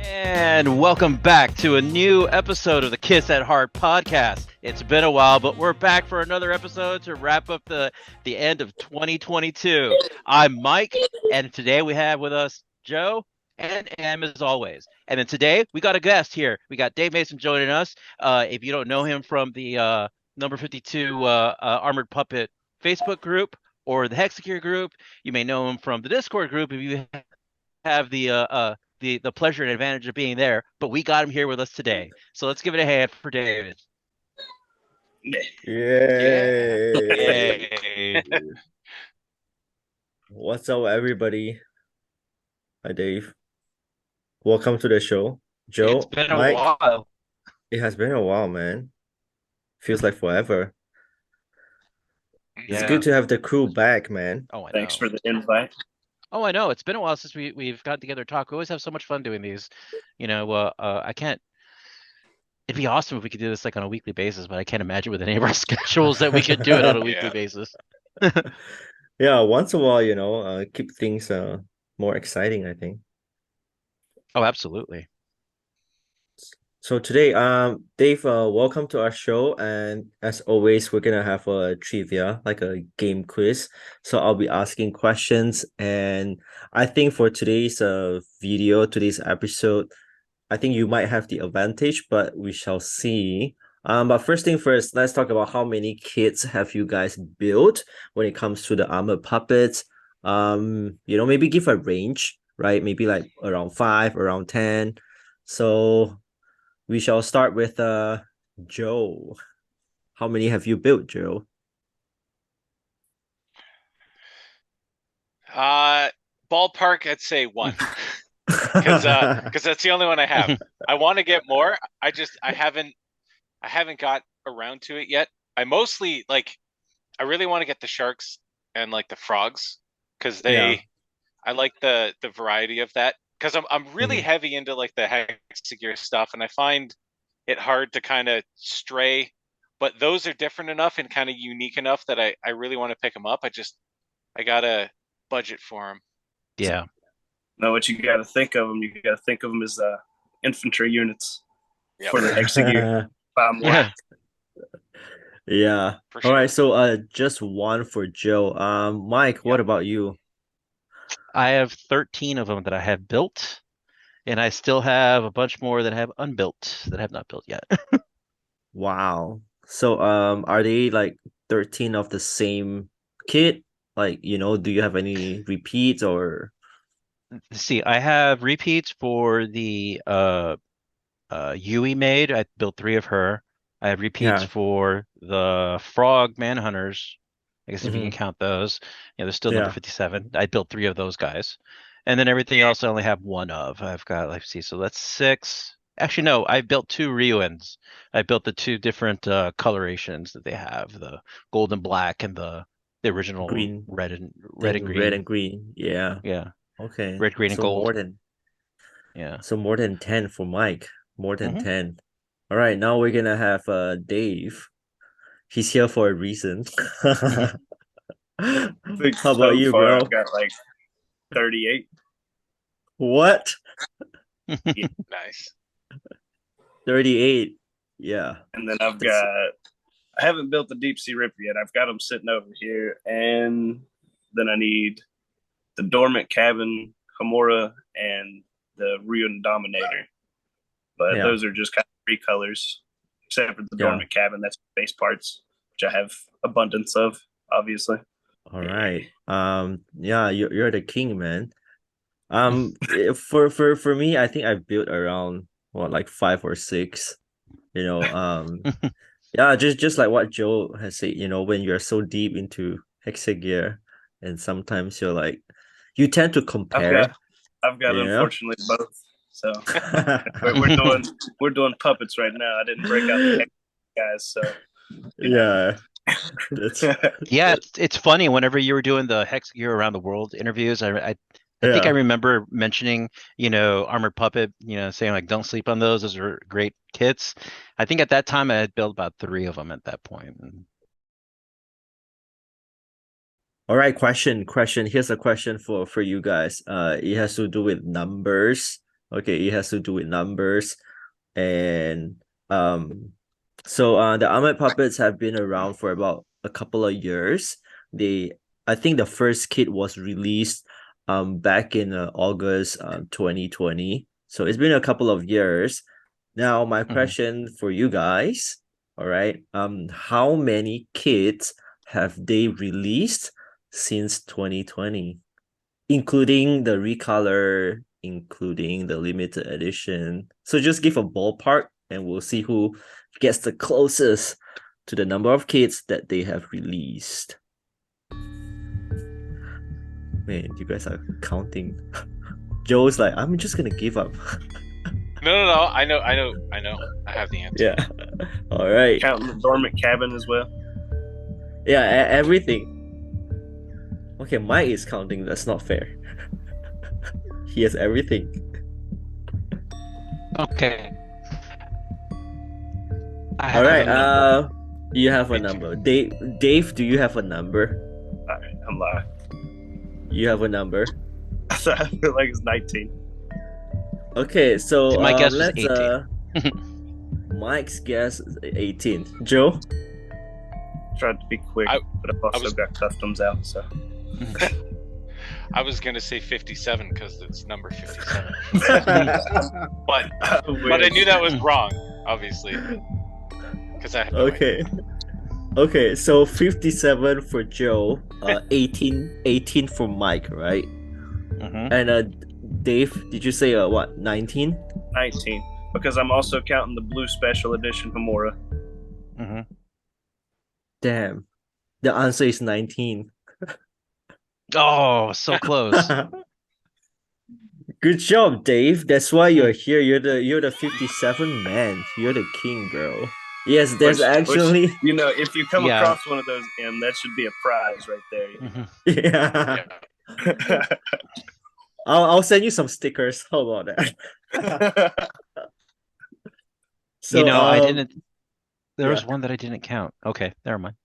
And welcome back to a new episode of the Kiss at Heart podcast. It's been a while, but we're back for another episode to wrap up the end of 2022. I'm Mike, and today we have with us Joe and Em as always. And then today we got a guest here. We got Dave Mason joining us. If you don't know him from the number 52 Armored Puppet Facebook group or the Hexacure group, you may know him from the Discord group if you have the pleasure and advantage of being there, but we got him here with us today. So let's give it a hand for David. Yay! Yay. What's up, everybody? Hi, Dave. Welcome to the show. Joe, It's been Mike, a while. it has been a while, man. Feels like forever. It's Yeah. good to have the crew back, man. Oh, I know. Thanks for the invite. Oh, I know. It's been a while since we've got together to talk. We always have so much fun doing these. I can't. It'd be awesome if we could do this like on a weekly basis, but I can't imagine with any of our schedules that we could do it on a weekly basis. Yeah, once in a while, keep things more exciting, I think. Oh, absolutely. So today, Dave, welcome to our show, and as always, we're gonna have a trivia, like a game quiz. So I'll be asking questions, and I think for today's today's episode, I think you might have the advantage, but we shall see. But first thing first, let's talk about how many kits have you guys built when it comes to the armored puppets. Maybe give a range, right? Maybe like around 5, around 10. So we shall start with Joe. How many have you built, Joe? Ballpark, I'd say 1. Because that's the only one I have. I want to get more. I haven't got around to it yet. I mostly I really want to get the sharks and like the frogs because I like the variety of that. Because I'm really heavy into like the Hexagear stuff, and I find it hard to kind of stray. But those are different enough and kind of unique enough that I really want to pick them up. I gotta budget for them. Yeah. No, what you got to think of them. You got to think of them as infantry units for the Hexagear. Yeah. Yeah. For All sure. right. So just one for Joe. Mike, what about you? I have 13 of them that I have built, and I still have a bunch more that I have unbuilt that I have not built yet. Wow. So are they like 13 of the same kit? Like, do you have any repeats or? See, I have repeats for the Yui maid. I built 3 of her. I have repeats for the frog manhunters. I guess if you can count those. They're still number 57. I built 3 of those guys. And then everything else I only have 1 of. I've got, let's see, so that's 6. Actually, no, I built 2 Ryuins. I built the 2 different colorations that they have, the gold and black and the original Green. red and green. Red and green. Yeah. Yeah. Okay. Red, green, and gold. So more than 10 for Mike. More than 10. All right, now we're gonna have Dave. He's here for a reason. How about you, bro? I've got like 38. What? Nice. 38. Yeah. And then I haven't built the deep sea ripper yet. I've got them sitting over here. And then I need the dormant cabin, Hamura, and the Ryun Dominator. But those are just kind of 3 colors, except for the dormant cabin. That's base parts, which I have abundance of, obviously. All right. You're the king, man. For me, I think I've built around like 5 or 6. Just like what Joe has said, when you're so deep into Hexagear, and sometimes you're like, you tend to compare. I've got unfortunately both. So we're doing puppets right now. I didn't break out the guys, so yeah. Yeah, it's funny. Whenever you were doing the Hexagear Around the World interviews, I think I remember mentioning, Armored Puppet, saying like, don't sleep on those. Those are great kits. I think at that time I had built about 3 of them at that point. All right, question. Here's a question for you guys. It has to do with numbers. Okay, it has to do with numbers. And the Ahmed puppets have been around for about a couple of years. I think the first kit was released back in August 2020. So it's been a couple of years. Now my question for you guys, all right, how many kits have they released since 2020, including the recolor, including the limited edition? So just give a ballpark and we'll see who gets the closest to the number of kits that they have released. Man, you guys are counting. Joe's like, I'm just gonna give up. No. I know. I have the answer. Yeah. All right. Counting the dormant cabin as well. Yeah, everything. Okay, Mike is counting. That's not fair. He has everything. Okay. All right. You have a number. Dave, do you have a number? All right, I'm lying. You have a number. I feel like it's 19. Okay, so My guess was let's 18. Mike's guess is 18. Joe? Tried to be quick, but I've also got customs out, so. I was gonna say 57 because it's number 57. but I knew that was wrong, obviously. Because I Okay, so 57 for Joe, 18 for Mike, right? And Dave, did you say what, 19? 19, because I'm also counting the blue special edition Homura. Damn, the answer is 19. Oh, so close. Good job, Dave. That's why you're here. You're the 57 man. You're the king, bro. Yes, there's actually. You know, if you come across one of those, that should be a prize right there. Yeah. I'll send you some stickers. How about that? So I didn't. There was one that I didn't count. Okay, never mind.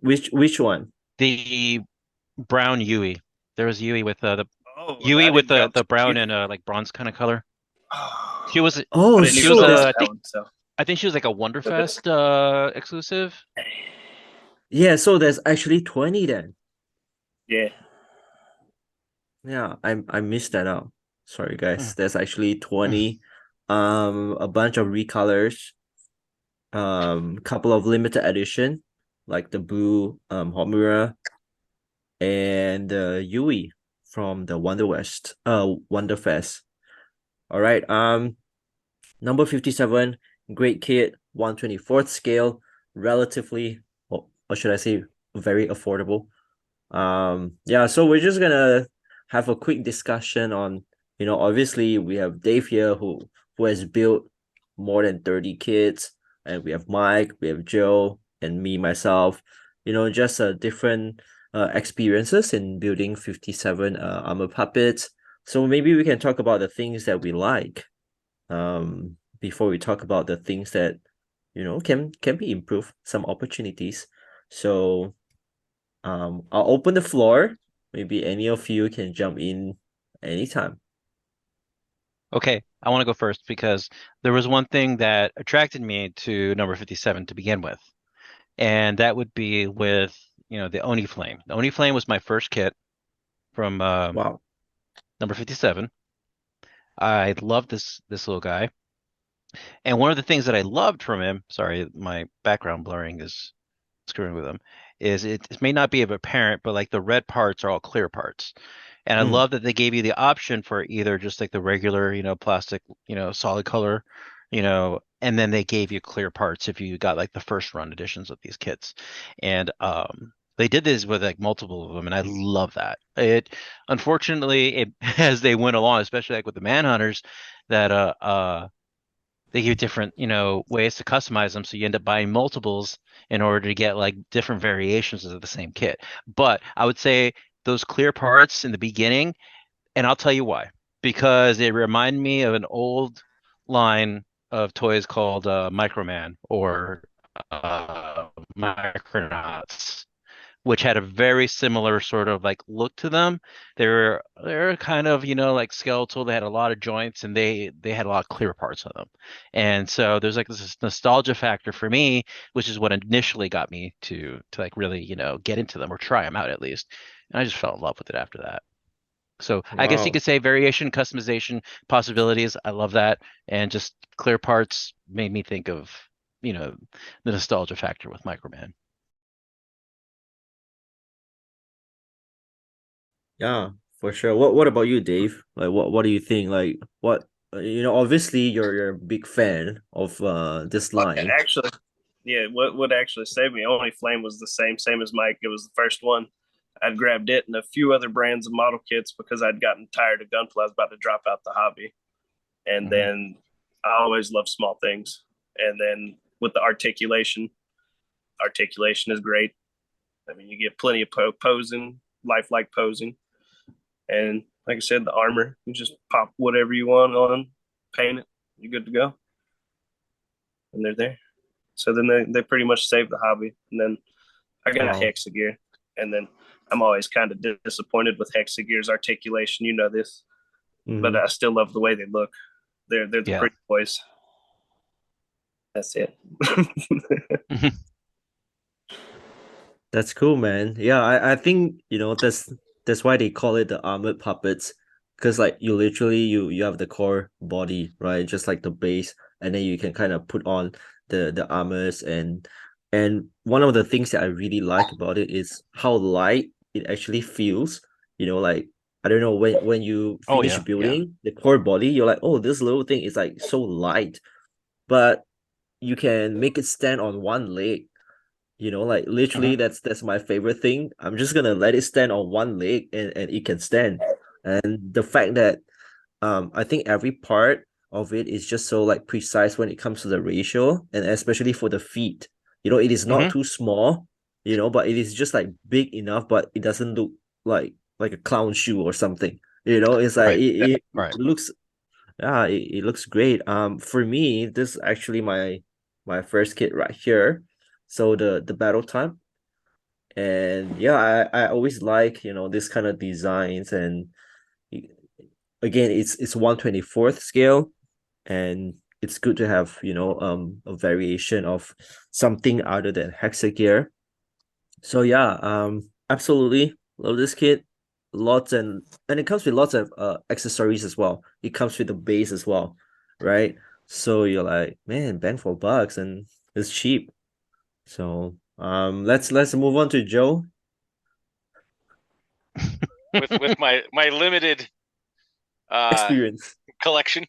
Which one? The brown Yui. There was Yui with the Yui with the brown and like bronze kind of color. She was. I think she was like a Wonderfest exclusive. Yeah, so there's actually 20 then. Yeah. Yeah, I missed that out. Sorry guys. There's actually 20. A bunch of recolors. Couple of limited edition, like the blue Homura and the Yui from the Wonderfest. All right. Number 57, great kit, 1/24th scale, relatively, or should I say, very affordable. Yeah, so we're just gonna have a quick discussion on, obviously we have Dave here who has built more than 30 kits, and we have Mike, we have Joe, and me myself. Just different experiences in building 57 armor puppets. So maybe we can talk about the things that we like before we talk about the things that can be improved, some opportunities. So I'll open the floor. Maybe any of you can jump in anytime. Okay, I want to go first because there was one thing that attracted me to number 57 to begin with, and that would be with the Oni Flame. The Oni Flame was my first kit from Wow. number 57. I love this little guy, and one of the things that I loved from him, sorry, my background blurring is screwing with him, is it may not be apparent, but like the red parts are all clear parts. And I love that they gave you the option for either just like the regular, plastic, solid color, and then they gave you clear parts if you got like the first run editions of these kits. And they did this with like multiple of them, and I love that. Unfortunately, as they went along, especially like with the Manhunters, that they give different, ways to customize them, so you end up buying multiples in order to get like different variations of the same kit. But I would say those clear parts in the beginning, and I'll tell you why. Because it reminded me of an old line of toys called Microman or Micronauts, which had a very similar sort of like look to them. They're kind of, like skeletal. They had a lot of joints and they had a lot of clear parts on them. And so there's like this nostalgia factor for me, which is what initially got me to like really, get into them or try them out at least. And I just fell in love with it after that. So I guess you Wow. could say variation, customization, possibilities. I love that. And just clear parts made me think of, the nostalgia factor with Microman. Yeah, for sure. What about you, Dave? Like what do you think? Like what obviously you're a big fan of this line. Actually, yeah, what actually saved me? Only Flame was the same as Mike. It was the first one. I'd grabbed it and a few other brands of model kits because I'd gotten tired of Gunpla. I was about to drop out the hobby, and Mhm. then I always love small things. And then with the articulation is great. I mean, you get plenty of posing, lifelike posing, and like I said, the armor. You just pop whatever you want on, paint it, you're good to go, and they're there. So then they pretty much saved the hobby. And then I got Wow. Hexagear, and then I'm always kind of disappointed with Hexagear's articulation. You know this, but Mm-hmm. I still love the way they look. They're the Yeah. pretty boys. That's it. That's cool, man. Yeah, I think, that's why they call it the armored puppets. Because like you have the core body, right? Just like the base, and then you can kind of put on the armors and one of the things that I really like about it is how light it actually feels. Like I don't know when you Oh finish yeah, yeah. building the core body, you're like, oh, this little thing is like so light, but you can make it stand on one leg. Like literally Mhm. that's my favorite thing. I'm just gonna let it stand on one leg and it can stand. And the fact that I think every part of it is just so like precise when it comes to the ratio, and especially for the feet. It is not Mhm. too small, but it is just like big enough, but it doesn't look like a clown shoe or something. It's like Right. it Right. looks, yeah, it looks great. For me, this is actually my first kit right here. So the battle time. And yeah, I always like, this kind of designs. And y- again, it's 1/24th scale, and it's good to have, a variation of something other than hexagear. So yeah, absolutely love this kit. Lots and it comes with lots of accessories as well. It comes with the base as well, right? So you're like, man, bang for bucks, and it's cheap. So let's move on to Joe. With my limited uh Experience. collection,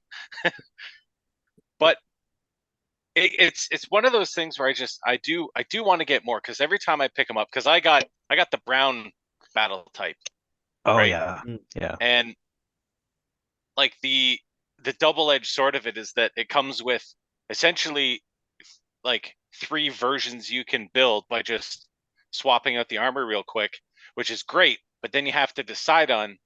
but it's one of those things where I do want to get more because every time I pick them up, because I got the brown battle type, Oh right? yeah. Mm, Yeah. And like the double-edged sword of it is that it comes with essentially like three versions you can build by just swapping out the armor real quick, which is great, but then you have to decide on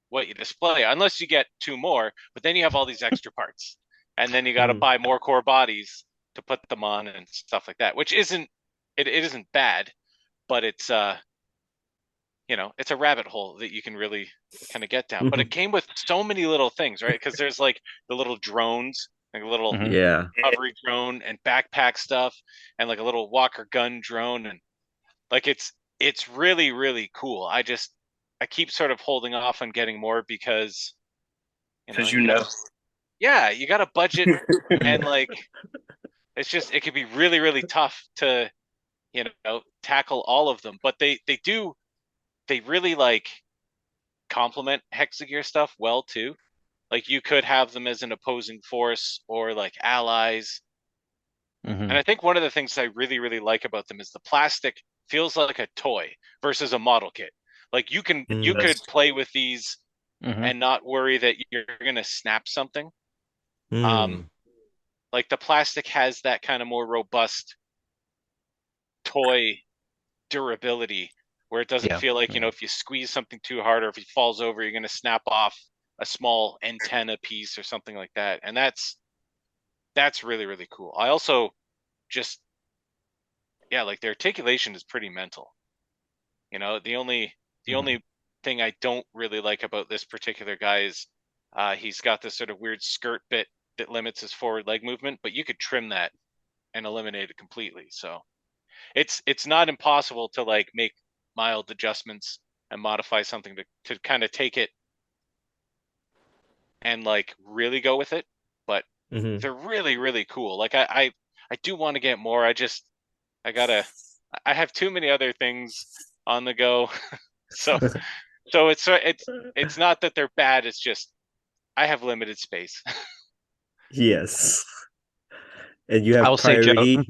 what you display unless you get two more, but then you have all these extra parts. And then you got to mm, buy more core bodies to put them on and stuff like that, which it isn't bad, but it's a rabbit hole that you can really kind of get down. But it mhm. came with so many little things, right? Because there's like the little drones, like a little Mhm. Yeah. hovery drone and backpack stuff, and like a little Walker gun drone, and like it's really really cool. I keep sort of holding off on getting more because Because you got to, know. yeah, you got a budget, and like it could be really really tough to tackle all of them. But they really like complement hexagear stuff well too. Like you could have them as an opposing force or like allies. And Mhm. I think one of the things I really really like about them is the plastic feels like a toy versus a model kit. Like you Mm, could Yes. play with these Mhm. and not worry that you're going to snap something. Um mm, like the plastic has that kind of more robust toy durability where it doesn't Yeah. feel like, Yeah. if you squeeze something too hard or if it falls over, you're going to snap off a small antenna piece or something like that. And that's really, really cool. I also just, yeah, like the articulation is pretty mental. You know, the only thing I don't really like about this particular guy is he's got this sort of weird skirt bit that limits his forward leg movement, but you could trim that and eliminate it completely. So it's not impossible to like make mild adjustments and modify something to kind of take it and like really go with it. But they're really, really cool. Like I do want to get more. I have too many other things on the go. So it's not that they're bad, it's just I have limited space. Yes. And you I have will say, Joe. priority.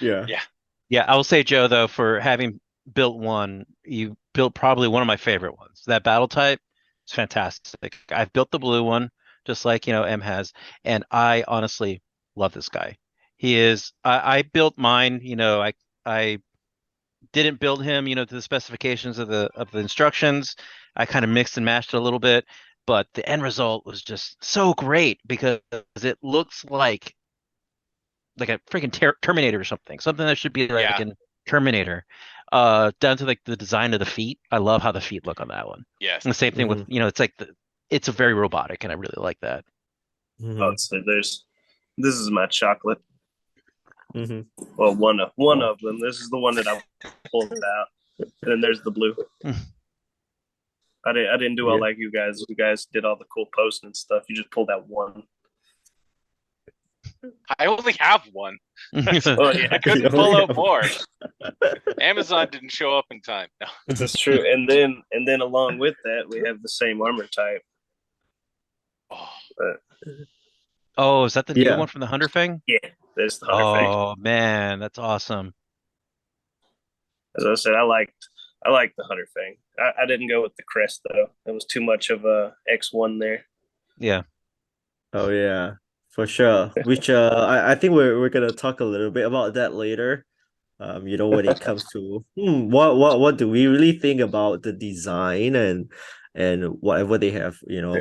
Yeah. Yeah. Yeah, I will say, Joe, though, for having built one, you built probably one of my favorite ones. That battle type is fantastic. I've built the blue one, just like, M has, and I honestly love this guy. He is, I built mine, I didn't build him, to the specifications of the instructions. I kind of mixed and matched it a little bit, but the end result was just so great because it looks like a freaking Terminator or something that should be like Yeah. in Terminator. Down to like the design of the feet. I love how the feet look on that one. Yes. And the same thing with, it's like it's a very robotic, and I really like that. So this is my chocolate. Mm-hmm. Well, one of them. This is the one that I pulled out, and then there's the blue. I didn't do all like you guys. You guys did all the cool posts and stuff. You just pulled out one. I only have one. Oh yeah, I couldn't pull out more. Amazon didn't show up in time. No. That's true. And then along with that, we have the same armor type. Oh, is that the new Yeah. one from the Hunter Fang? Yeah, there's the Hunter Fang. Oh man, that's awesome. As I said, I liked the Hunter Fang. I didn't go with the crest though. It was too much of a X1 there. Yeah. Oh yeah, for sure. Which I think we're gonna talk a little bit about that later. When it comes to what do we really think about the design and whatever they have,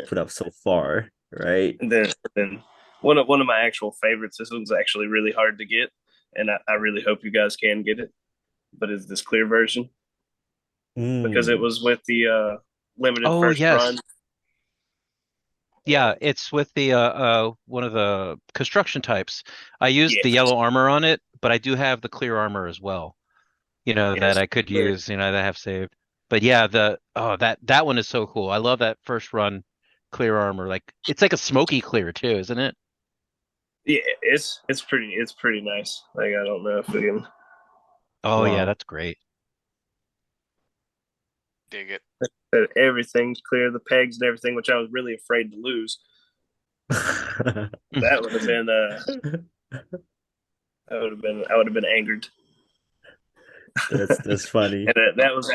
put up so far, right? And then one of my actual favorites. This one's actually really hard to get, and I really hope you guys can get it. But it's this clear version because it was with the limited first run. Yeah, it's with the one of the construction types. I used the yellow armor on it, but I do have the clear armor as well. That I could use, that I have saved. But yeah, that one is so cool. I love that first run clear armor. Like it's like a smoky clear too, isn't it? Yeah, it's pretty nice. Like I don't know if we can. Oh yeah, that's great. Dig it. Everything's clear, the pegs and everything, which I was really afraid to lose. That would have been I would have been angered. That's funny. And that was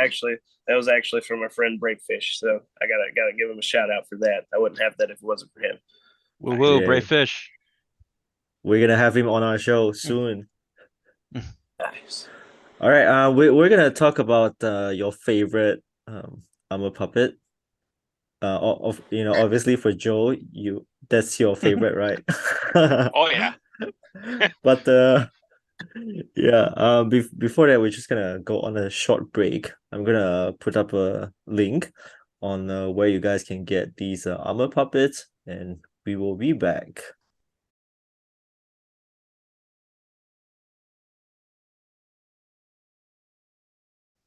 actually from my friend Breakfish. So I gotta give him a shout out for that. I wouldn't have that if it wasn't for him. Whoa, whoa, Yeah. brave fish. We're gonna have him on our show soon. Nice. All right, we're gonna talk about your favorite armor puppet. Obviously for Joe, that's your favorite, right? Oh yeah. But before that, we're just gonna go on a short break. I'm gonna put up a link on where you guys can get these armor puppets, and we will be back.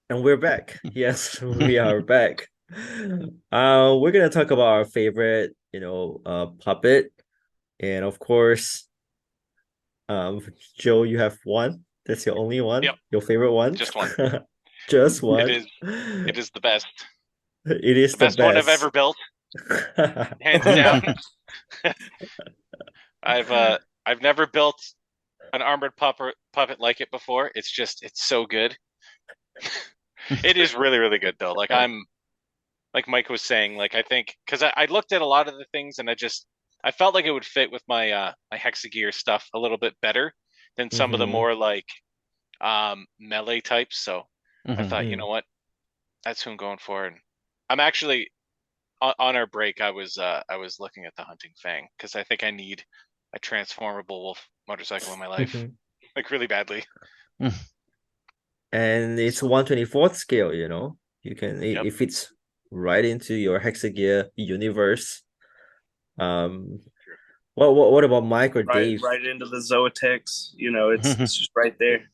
And we're back. Yes, we are back. We're gonna talk about our favorite, puppet, and of course, Joe, you have one. That's your only one. Yep. Your favorite one. Just one. Just one. It is the best. It is the best one I've ever built. Hands down. I've never built an armored puppet like it before. It's so good. It is really, really good though. Like Mike was saying, like I think because I looked at a lot of the things and I felt like it would fit with my my hexagear stuff a little bit better than some of the more like melee types. So I thought, you know what, that's who I'm going for. And I'm actually on our break. I was looking at the Hunting Fang because I think I need a transformable wolf motorcycle in my life, like really badly. And it's 1/24th scale, you know. You can Yep. it fits right into your Hexagear universe. What about Mike or Right, Dave? right into the Zoetex. You know, it's just right there.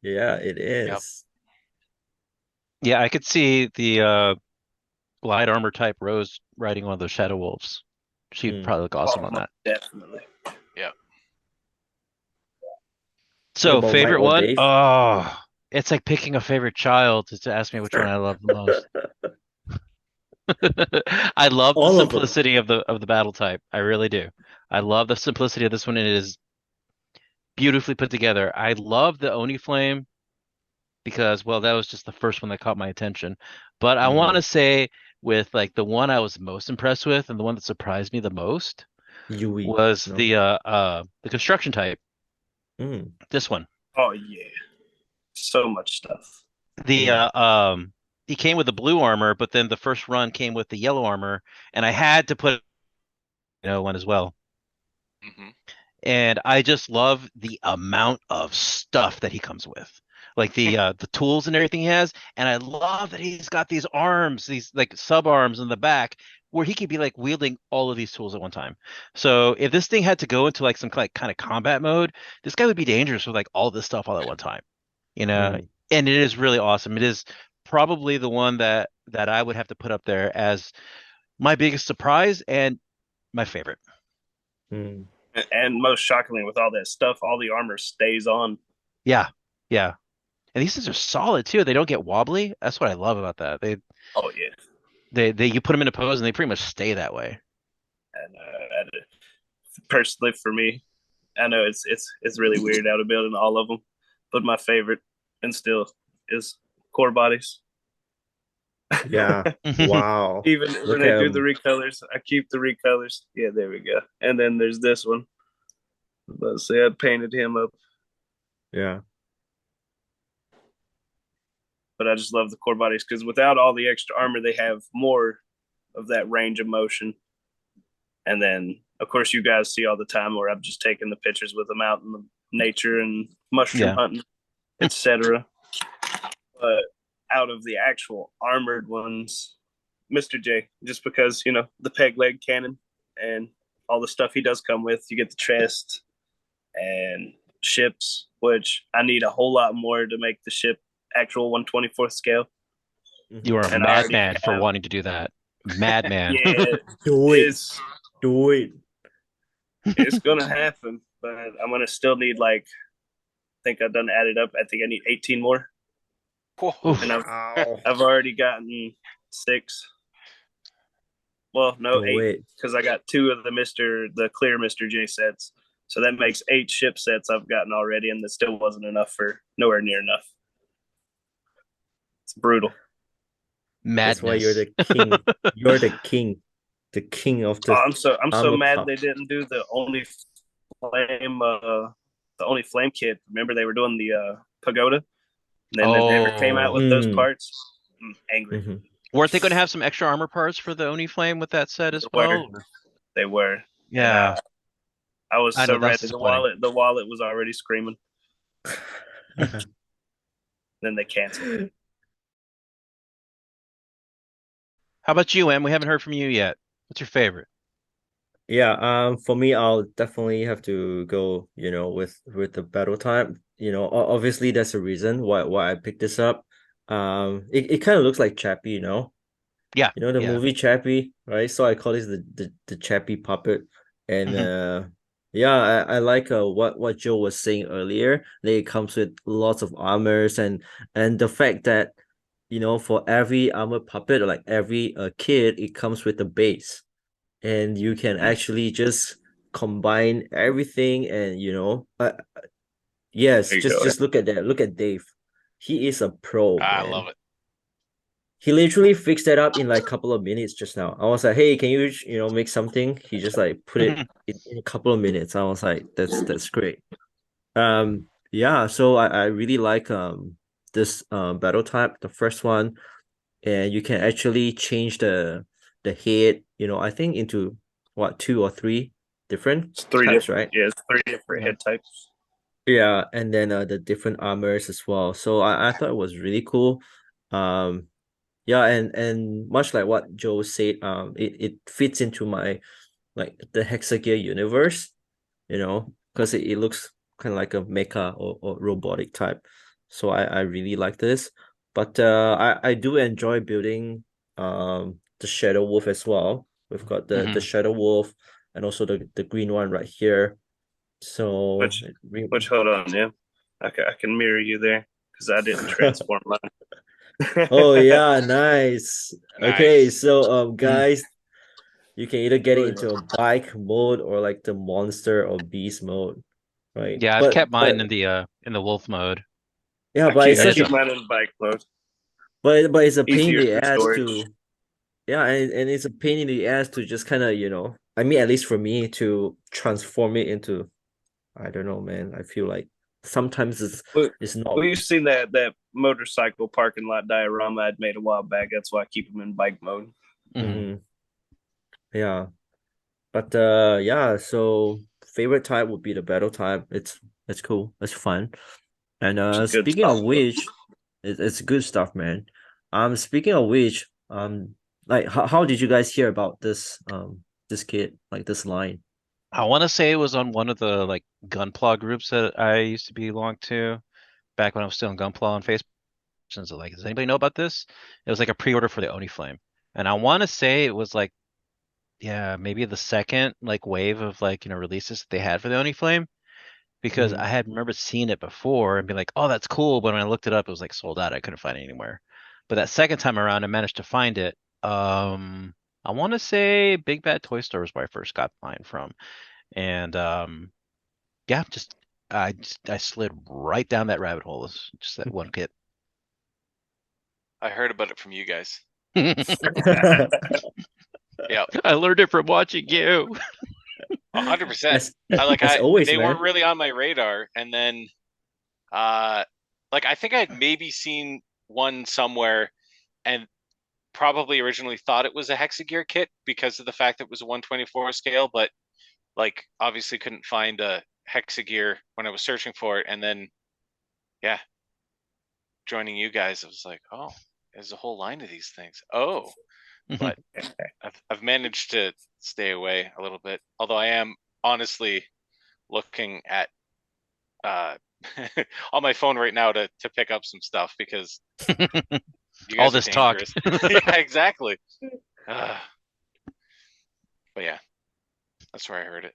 Yeah, it is. Yeah, I could see the light armor type Rose riding one of those Shadow Wolves. She'd Mm. probably look awesome Oh, on that. definitely. Yeah. What So about Mike favorite or one? Dave? Oh, it's like picking a favorite child to ask me which one I love the most. I love the All of them. simplicity of the battle type. I really do. I love the simplicity of this one. It is beautifully put together. I love the Oni Flame because, well, that was just the first one that caught my attention. But I want to say with like the one I was most impressed with and the one that surprised me the most Yui, was no? the construction type. Mm. This one. Oh yeah, so much stuff. The he came with the blue armor, but then the first run came with the yellow armor, and I had to put one as well. Hmm. And I just love the amount of stuff that he comes with, like the tools and everything he has. And I love that he's got these arms, these like sub arms in the back, where he could be like wielding all of these tools at one time. So if this thing had to go into like some like kind of combat mode, this guy would be dangerous with like all this stuff all at one time, you know. Mm. And it is really awesome. It is probably the one that I would have to put up there as my biggest surprise and my favorite. Mm. And most shockingly, with all that stuff, all the armor stays on. Yeah, yeah. And these things are solid too. They don't get wobbly. That's what I love about that. Oh yeah, They you put them in a pose and they pretty much stay that way. and personally for me, I know it's really weird out of building all of them, but my favorite and still is core bodies. Yeah. Wow. Even Look when I at do the him. recolors, I keep the recolors. Yeah, there we go. And then there's this one. Let's say I painted him up, Yeah. but I just love the core bodies because without all the extra armor, they have more of that range of motion. And then, of course, you guys see all the time where I've just taken the pictures with them out in the nature and mushroom Yeah. hunting, etc. But out of the actual armored ones, Mr. J, just because, you know, the peg leg cannon and all the stuff he does come with, you get the chest and ships, which I need a whole lot more to make the ship actual 1/24th scale. You are a And I already madman for have. wanting to do that. Madman. Yeah, Do it. it's Do it. it's gonna happen, but I'm gonna still need like I think I've done added up. I think I need 18 more, Oof. and Wow. I've already gotten 6. Well, no, Do 8 it. because I got 2 of the clear Mr. J sets. So that makes 8 ship sets I've gotten already, and that still wasn't enough for nowhere near enough. It's brutal. That's why you're Madness. the king. You're the king. The king of Oh, the I'm so armor mad pup. they didn't do the only flame kit. Remember they were doing the pagoda, and then they never came out Oh. with those Mm. parts. Angry. Mm-hmm. Weren't they going to have some extra armor parts for the Oni Flame with that set as They were. well? They were. And Yeah. I was I so know that's ready. disappointing. The wallet was already screaming. Then they canceled. How about you, Em? We haven't heard from you yet. What's your favorite? Yeah, for me, I'll definitely have to go, with the battle type. Obviously there's a reason why I picked this up. It kind of looks like Chappie, Yeah. You know the Yeah. movie Chappie, right? So I call this the Chappie puppet. And Mhm. yeah, I like what Joe was saying earlier. That it comes with lots of armors and the fact that, for every armor puppet or like every kid, it comes with a base. And you can actually just combine everything and yes, There you just go. just look at that. Look at Dave. He is a pro, I man. love it. He literally fixed that up in like a couple of minutes just now. I was like, hey, can you make something? He just like put it in a couple of minutes. I was like, that's great. Yeah, so I really like this battle type, the first one, and you can actually change the head, I think into what, 2 or 3 different It's 3 types, different. right? Yeah, it's 3 different Yeah. head types. Yeah, and then the different armors as well. So I thought it was really cool. Um, yeah, and much like what Joe said, it fits into my like the Hexagear universe, because it looks kind of like a mecha or robotic type. So I really like this. But I do enjoy building the Shadow Wolf as well. We've got the Shadow Wolf and also the green one right here. So Which hold on, yeah, I can mirror you there because I didn't transform mine. oh yeah, nice. Okay, Nice. so Mhm. guys, you can either get Oh, it yeah. into a bike mode or like the monster or beast mode, right? Yeah, I've But kept mine in the wolf mode. yeah, I but keep it's And I such it's a keep mine in bike mode. but it's a pain in Easier the for ass storage. to yeah, and it's a pain in the ass to just kind of, I mean, at least for me to transform it into, I don't know, man. I feel like sometimes Well, it's not. well, you've seen that motorcycle parking lot diorama I'd made a while back. That's why I keep them in bike mode. Mhm. Mhm. Yeah. But yeah, so favorite type would be the battle type. It's cool. It's fun. And It's good speaking stuff. of which, it's good stuff, man. Speaking of which, like how did you guys hear about this kid, like this line? I want to say it was on one of the like Gunpla groups that I used to belong to back when I was still in Gunpla on Facebook. So like, does anybody know about this? It was like a pre-order for the Oni Flame, and I want to say it was like, yeah, maybe the second like wave of like releases that they had for the Oni Flame, because Mm-hmm. I had remembered seeing it before and being like, oh, that's cool. But when I looked it up, it was like sold out. I couldn't find it anywhere. But that second time around, I managed to find it. I want to say Big Bad Toy Store was where I first got mine from, and yeah, I slid right down that rabbit hole. It's just that one kit. I heard about it from you guys. I Yeah, learned it from watching you. 100%. as I like as I always, they weren't man. really on my radar, and then uh, like I think I'd maybe seen one somewhere, and probably originally thought it was a hexagear kit because of the fact that it was a 124 scale, but like obviously couldn't find a hexagear when I was searching for it, and then yeah, joining you guys, I was like, oh, there's a whole line of these things. Oh, but I've managed to stay away a little bit. Although I am honestly looking at uh on my phone right now to pick up some stuff because you All guys are this talk. dangerous. Yeah, exactly. Uh, but yeah, that's where I heard it.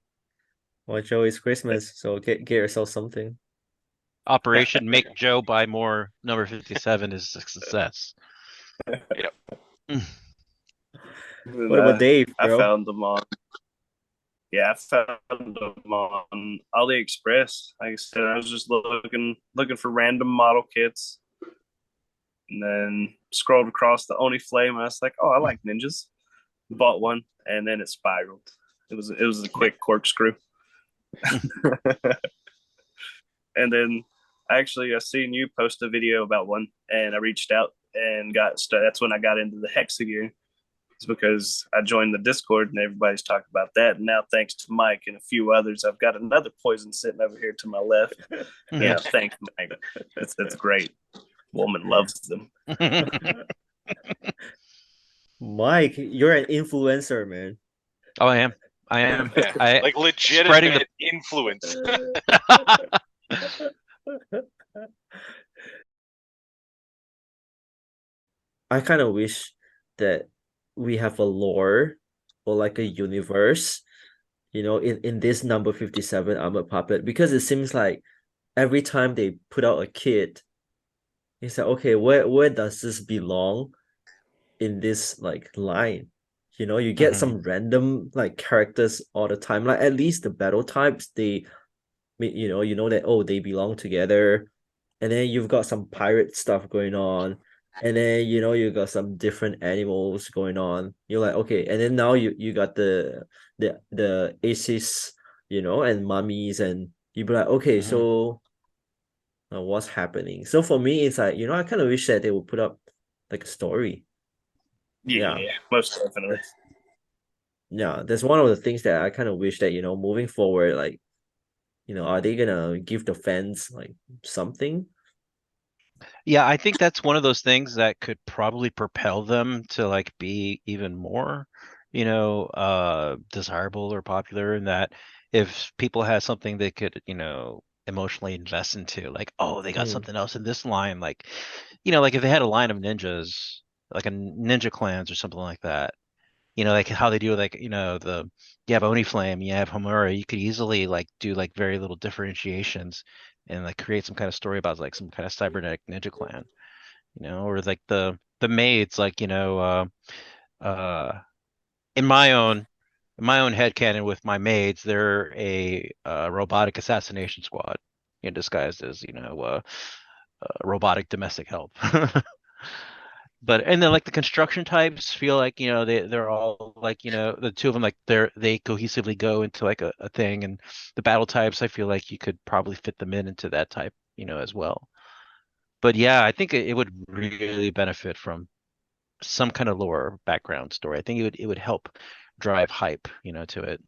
Well, Joe, it's Christmas, so get yourself something. Operation Make Joe buy more number 57 is a success. Yep. And, What about Dave, I bro? found them on. Yeah, I found them on AliExpress. Like I said, I was just looking for random model kits, and then scrolled across the Oni Flame. And I was like, oh, I like ninjas. Bought one, and then it spiraled. It was a quick corkscrew. And then actually, I seen you post a video about one, and I reached out and that's when I got into the Hexagear. It's because I joined the Discord and everybody's talking about that. And now, thanks to Mike and a few others, I've got another poison sitting over here to my left. Yeah, thanks, Mike. That's great. Woman loves them. Mike, you're an influencer, man. Oh, I am. I am. Yeah, I like spreading the legitimate influence. I kind of wish that we have a lore or like a universe, in this number 57 armored puppet, because it seems like every time they put out a kit, it's like, okay, where does this belong in this like line? You get Mhm. some random like characters all the time. Like at least the battle types, you know that, oh, they belong together. And then you've got some pirate stuff going on. And then you got some different animals going on. You're like, okay, and then now you got the aces, and mummies, and you be like, okay, Mhm. so what's happening? So for me, it's like, I kind of wish that they would put up like a story. Yeah, Yeah, most definitely. that's yeah, that's one of the things that I kind of wish that, moving forward, like are they gonna give the fans like something? Yeah, I think that's one of those things that could probably propel them to like be even more, desirable or popular in that if people had something they could, emotionally invest into, like, oh, they got Mm, something else in this line, like, like if they had a line of ninjas, like a ninja clans or something like that, like how they do like, you have Oniflame, you have Homura, you could easily like do like very little differentiations and like create some kind of story about like some kind of cybernetic ninja clan, or like the maids, like, uh in my own headcanon with my maids, they're a robotic assassination squad, disguised as, robotic domestic help. But and then like the construction types feel like, they're all like, the two of them like they cohesively go into like a thing, and the battle types I feel like you could probably fit them into that type, as well. But yeah, I think it would really benefit from some kind of lore background story. I think it would help drive hype, to it.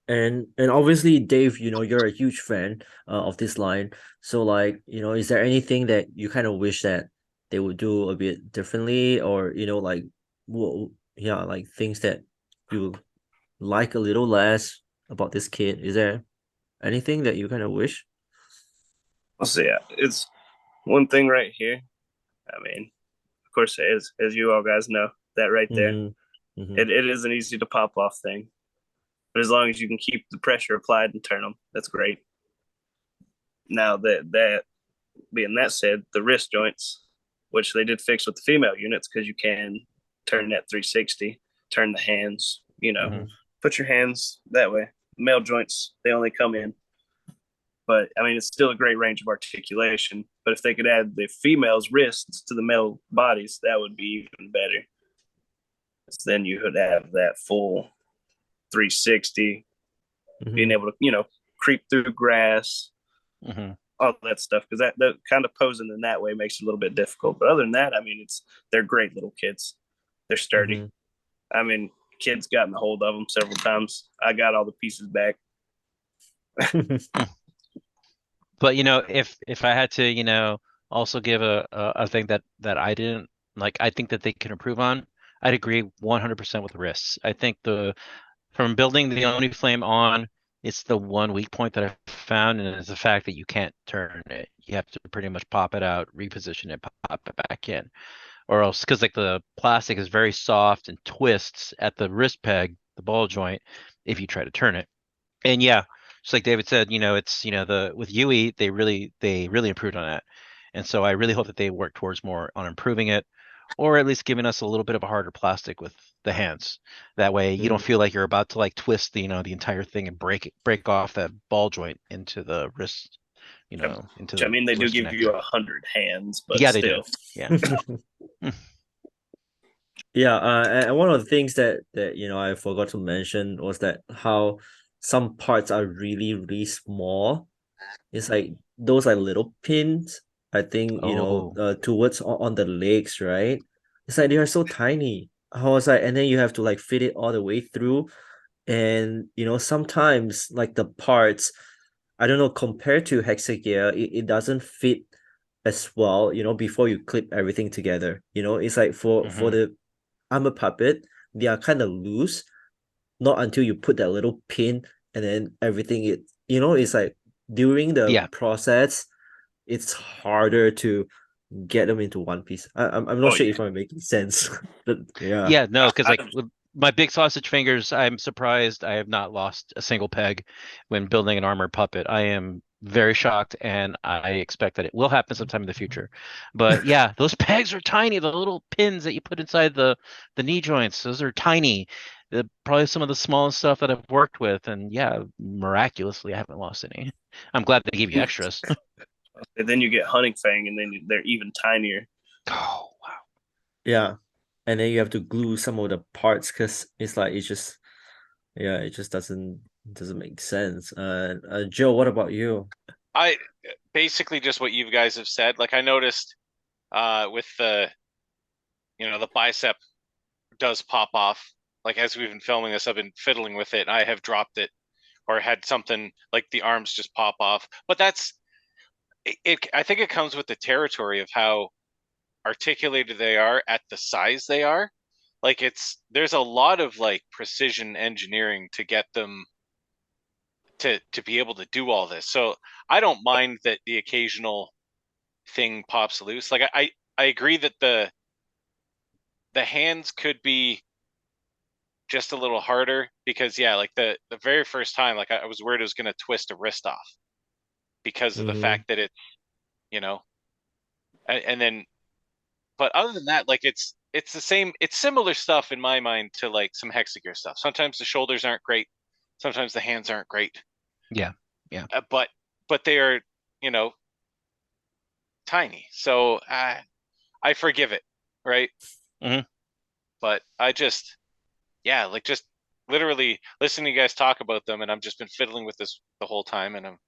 and obviously, Dave, you're a huge fan of this line. So like, is there anything that you kind of wish that they would do a bit differently, or like, well, yeah, like things that you like a little less about this kid? Is there anything that you kind of wish? So yeah, it's one thing right here. I mean, of course, as you all guys know, that right there, Mm-hmm. Mm-hmm. it is an easy to pop off thing. But as long as you can keep the pressure applied and turn them, that's great. Now that being that said, the wrist joints, which they did fix with the female units, because you can turn that 360, turn the hands, Hmm. put your hands that way. Male joints, they only come in. But I mean, it's still a great range of articulation. But if they could add the females' wrists to the male bodies, that would be even better. So then you would have that full 360, being Mm-hmm. able to, creep through grass, Hmm. all that stuff. Because that kind of posing in that way makes it a little bit difficult. But other than that, I mean, they're great little kids. They're sturdy. Mm-hmm. I mean, kids gotten a hold of them several times. I got all the pieces back. But if I had to, also give a thing that I didn't like, I think that they can improve on. I'd agree 100% with the wrists. I think the from building the Oni Flame on, it's the one weak point that I found, and it's the fact that you can't turn it. You have to pretty much pop it out, reposition it, pop it back in, or else because like the plastic is very soft and twists at the wrist peg, the ball joint, if you try to turn it. And yeah, just like David said, it's the with Yui they really improved on that, and so I really hope that they work towards more on improving it, or at least giving us a little bit of a harder plastic with the hands. That way, you don't Mm-hmm. feel like you're about to like twist the entire thing and break off that ball joint into the wrist, into Which I the mean, they do wrist give you connector. 100 hands, but Yeah, they do. still. Yeah. Mm. Yeah, and one of the things that I forgot to mention was that how some parts are really, really small. It's like those are little pins. I think Oh. towards on the legs, right? It's like they are so tiny. I was like, and then you have to like fit it all the way through, and sometimes like the parts, I don't know, compared to hexagear, it doesn't fit as well. Before you clip everything together. It's like for Hmm. the I'm a puppet. They are kind of loose, not until you put that little pin and then everything it's like during the Yeah. process, it's harder to get them into one piece. I'm not Oh sure yeah, if I'm making sense. But yeah. Yeah, no, because I, like with my big sausage fingers, I'm surprised I have not lost a single peg when building an armored puppet. I am very shocked, and I expect that it will happen sometime in the future. But yeah, those pegs are tiny. The little pins that you put inside the knee joints, those are tiny. Probably some of the smallest stuff that I've worked with, and yeah, miraculously, I haven't lost any. I'm glad they give you extras. and then you get hunting fang, and then they're even tinier. Oh, wow. Yeah. And then you have to glue some of the parts because it's like it just doesn't make sense. Joe, what about you? I basically just what you guys have said. Like I noticed with the bicep does pop off. Like as we've been filming this, I've been fiddling with it. I have dropped it or had something like the arms just pop off. But that's it. I think it comes with the territory of how articulated they are at the size they are. Like there's a lot of like precision engineering to get them to be able to do all this. So I don't mind that the occasional thing pops loose. Like I agree that the hands could be just a little harder because like the very first time, like I was worried it was going to twist a wrist off because of the fact that it's, and then, but other than that, like it's the same, it's similar stuff in my mind to like some Hexagear stuff. Sometimes the shoulders aren't great. Sometimes the hands aren't great. Yeah. But they are, tiny. So I forgive it. Right. Mhm. But I just, like just literally listening to you guys talk about them, and I've just been fiddling with this the whole time, and I'm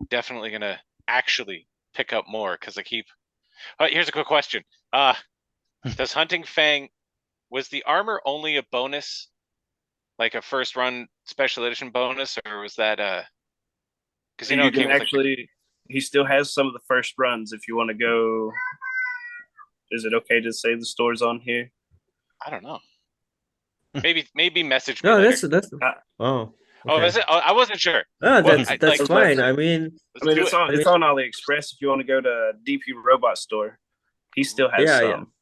definitely gonna actually pick up more because I keep. Here's a quick question. Does Hunting Fang, was the armor only a bonus, like a first run special edition bonus, or was that because you can actually he still has some of the first runs if you want to go. Is it okay to say the stores on here? I don't know. Maybe message me No, later. that's oh. Oh, Okay. is it? Oh, I wasn't sure. That's like, fine. I mean, let's do it. it's on AliExpress if you want to go to DP Robot Store. He still has some.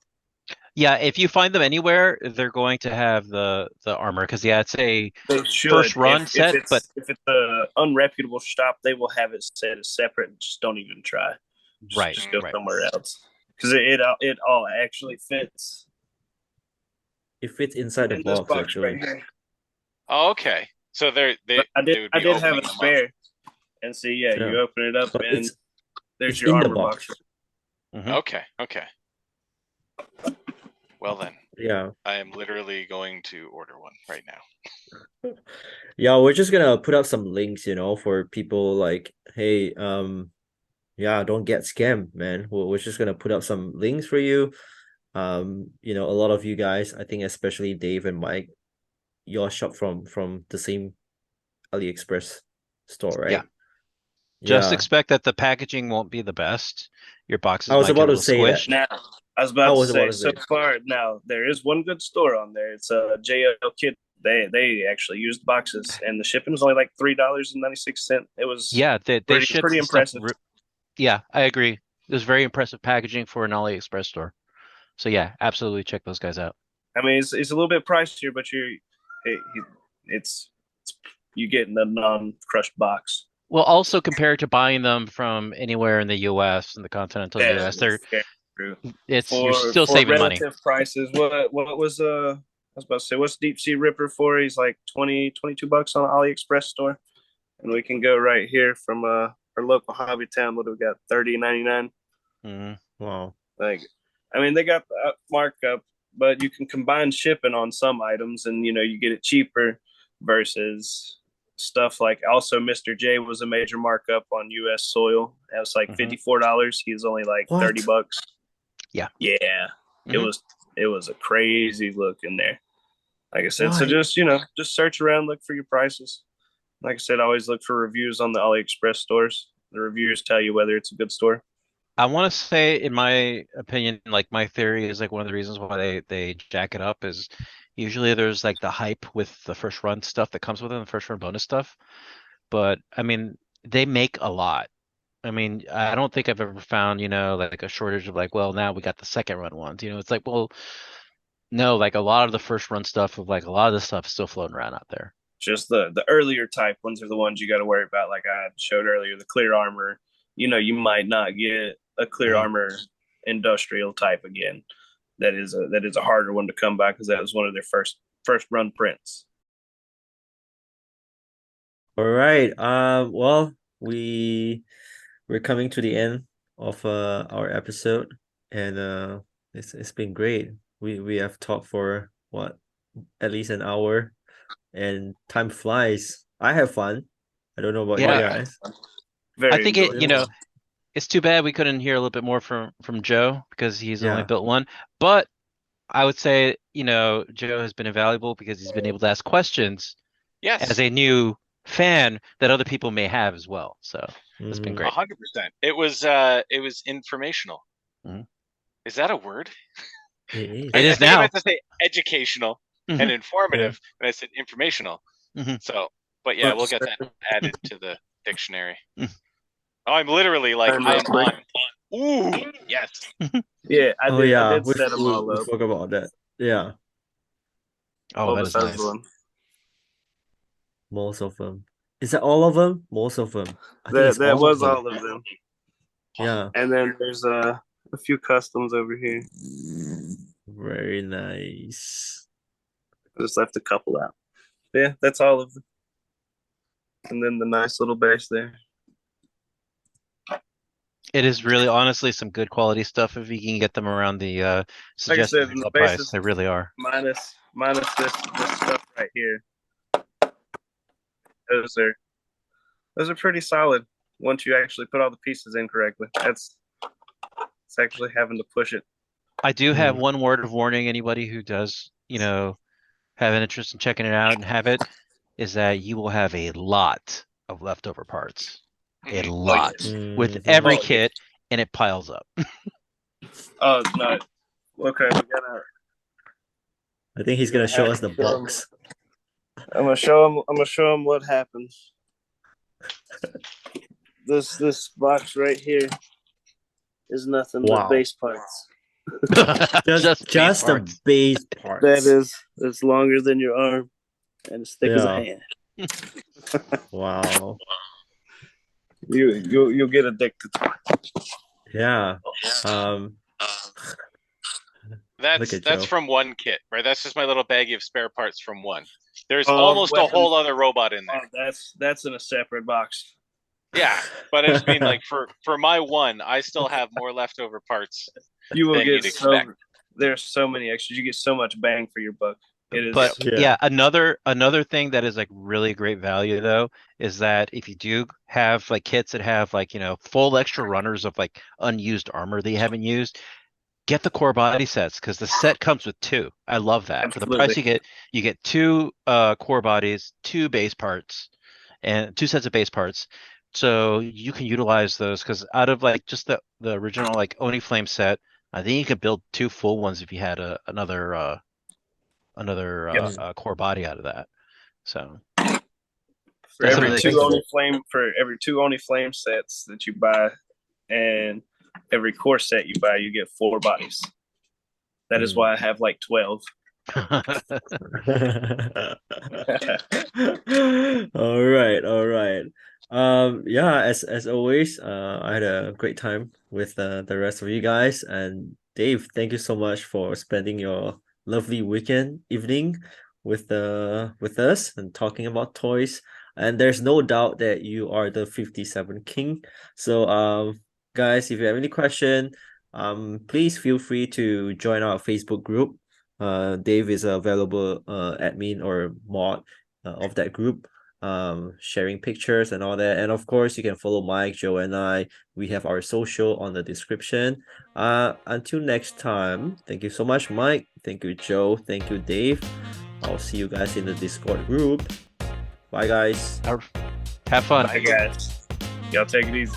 Yeah, if you find them anywhere, they're going to have the armor because it's a first run set. But if it's a unreputable shop, they will have it set as separate. Just don't even try. Just go somewhere else because it all actually fits. It fits inside the box actually. Right here. Oh, okay. So I did have a spare. And see, you open it up and there's your armor box. Mm-hmm. Okay. Well then. Yeah. I am literally going to order one right now. Yeah, we're just gonna put up some links, for people like, hey, don't get scammed, man. We're just gonna put up some links for you. A lot of you guys, I think especially Dave and Mike, you all shop from the same AliExpress store, right? Yeah. Just expect that the packaging won't be the best. Your boxes I was might about get a to say squished. Now, I was about to say, so far, now, there is one good store on there. It's JLKIDS. They actually used boxes, and the shipping was only like $3.96. It was they shipped pretty impressive. Yeah, I agree. It was very impressive packaging for an AliExpress store. So yeah, absolutely check those guys out. I mean, it's a little bit pricier, but you get in the non-crushed box. Well, also compared to buying them from anywhere in the U.S. in the continental U.S., you're still saving money. Relative prices. What was I was about to say, what's Deep Sea Ripper for? He's like $22 on AliExpress store, and we can go right here from our local hobby town. What do we got? $30.99. Mm-hmm. Wow. Like, I mean, they got the markup, but you can combine shipping on some items, and you get it cheaper versus stuff like also Mr. J was a major markup on U.S. soil. It was like $54. He's only like $30. Yeah. Mm-hmm. It was a crazy look in there. Like I said, so just search around, look for your prices. Like I said, always look for reviews on the AliExpress stores. The reviewers tell you whether it's a good store. I want to say, in my opinion, like my theory is like one of the reasons why they jack it up is usually there's like the hype with the first run stuff that comes with it, the first run bonus stuff. But I mean, they make a lot. I mean, I don't think I've ever found, like a shortage of like, well, now we got the second run ones. It's like, well, no, like a lot of the first run stuff of like a lot of the stuff is still floating around out there. Just the earlier type ones are the ones you got to worry about. Like I showed earlier, the clear armor. You might not get a clear armor industrial type again. That is a harder one to come by because that was one of their first run prints. All right. Well, we're coming to the end of our episode, and it's been great. We have talked for at least an hour, and time flies. I have fun. I don't know about you guys. I think it's too bad we couldn't hear a little bit more from Joe because he's only built one. But I would say, Joe has been invaluable because he's been able to ask questions as a new fan that other people may have as well. So it's been great. 100%. It was informational. Mhm. Is that a word? It is. It is I think I now. meant to say educational Mhm. and informative, and I said informational. Mhm. So, but yeah, we'll get that added to the dictionary. Oh, I'm literally like I'm I'm real on. Ooh, yes. Yeah, I Oh did. yeah, I did set them all we up. forgot about that. Yeah, Oh, All that is besides nice. one. most of them. Is that all of them? Most of them. I think That it's that all was of them. all of them. Yeah, And then there's a few customs over here. very nice. I just left a couple out. Yeah, that's all of them. And then the nice little base there. It is really, honestly, some good quality stuff if you can get them around the Like I suggested said, the retail price. bases They really are. minus this stuff right here. Those are pretty solid once you actually put all the pieces in correctly. It's actually having to push it. I do have Mm. one word of warning. Anybody who does, have an interest in checking it out and have it, is that you will have a lot of leftover parts. A Mhm. lot with Mhm. every Oh, yeah. kit, and it piles up. Oh, it's not. Okay, we gotta. I think he's gonna show us the box. I'm gonna show him. I'm gonna show him what happens. This box right here is nothing Wow. but base parts. Just base the parts. base parts. That is, it's longer than your arm and as thick as a Yeah. hand. Wow. You'll get addicted to it. Yeah. Um. Look at That's Joe. from one kit, right? That's just my little baggie of spare parts from one. There's Oh, almost a weapons. whole other robot in Oh, there. that's in a separate box. Yeah, but I just mean like for my one, I still have more leftover parts. You will Than get you'd expect. there's so many extras. You get so much bang for your buck. It is. But Yeah. yeah, another thing that is like really great value though is that if you do have like kits that have like, full extra runners of like unused armor that you haven't used, get the core body sets because the set comes with two. I love that. For the price you get two core bodies, two base parts, and two sets of base parts. So you can utilize those because out of like just the original like Oni Flame set, I think you could build two full ones if you had another Yes. core body out of that. So for that's every something to every two Oni Flame sets that you buy, and every core set you buy, you get 4 bodies. That is why I have like 12. All right. Yeah, as always, I had a great time with the rest of you guys. And Dave, thank you so much for spending your lovely weekend evening with us and talking about toys. And there's no doubt that you are the 57 King. So guys, if you have any question, please feel free to join our Facebook group. Dave is available admin or mod of that group, sharing pictures and all that. And of course, you can follow Mike, Joe, and I. We have our social on the description. Until next time, thank you so much, Mike. Thank you, Joe. Thank you, Dave. I'll see you guys in the Discord group. Bye, guys. Have fun. Bye, guys. Y'all take it easy.